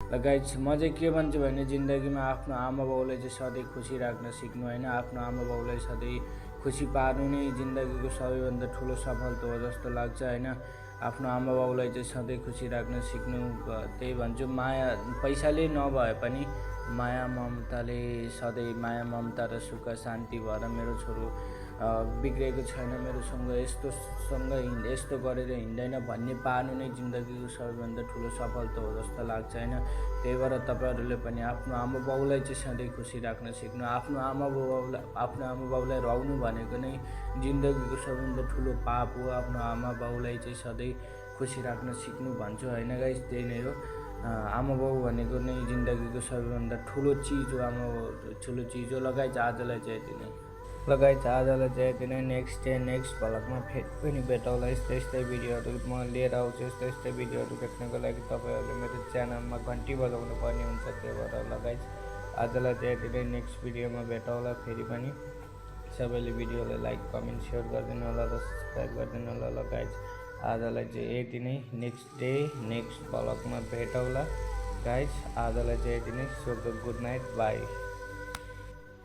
ल गाइज म चाहिँ के भन्छु भने जिन्दगीमा आफ्नो आमा बाउलाई चाहिँ सधैँ खुसी राख्न सिक्नु होइन। आफ्नो आमा बाउलाई सधैँ खुसी पार्नु नै जिन्दगीको सबैभन्दा ठुलो सफलता हो जस्तो लाग्छ होइन। आफ्नो आमा बाउलाई चाहिँ सधैँ खुसी राख्न सिक्नु, त्यही भन्छु। माया पैसाले नभए पनि माया ममताले सधैँ माया ममता र सुख शान्ति भएर मेरो छोरो बिग्रेको छैन, मेरोसँग यस्तो गरेर हिँड्दैन भन्ने पार्नु नै जिन्दगीको सबैभन्दा ठुलो सफलता हो जस्तो लाग्छ होइन। त्यही भएर तपाईँहरूले पनि आफ्नो आमा बाउलाई चाहिँ सधैँ खुसी राख्न सिक्नु। आफ्नो आमा बाउलाई रुवाउनु भनेको नै जिन्दगीको सबैभन्दा ठुलो पाप हो। आफ्नो आमा बाउलाई चाहिँ सधैँ खुसी राख्न सिक्नु भन्छु होइन गाइस, त्यही नै हो। आमा बाउ भनेको नै जिन्दगीको सबैभन्दा ठुलो चिज हो। आमा बाउ ठुलो चिज हो। लगाइ आजलाई चाहिँ यति नै। आजलाई चाहिँ यति नै। नेक्स्ट भ्लगमा फेरि पनि भेटौँला। यस्तै भिडियोहरू म लिएर आउँछु। यस्तै भिडियोहरू देख्नको लागि तपाईँहरूले मेरो च्यानलमा घन्टी बजाउनु पर्ने हुन्छ। त्यही भएर लगाइ आजलाई चाहिँ यति नै। नेक्स्ट भिडियोमा भेटौँला फेरि पनि। सबैले भिडियोलाई लाइक कमेन्ट सेयर गरिदिनु होला र सब्सक्राइब गरिदिनु होला। लगाइ आजलाई चाहिँ यति नै। नेक्स्ट भ्लगमा भेटौँला गाइज। आजलाई चाहिँ यति नै। So good night, by.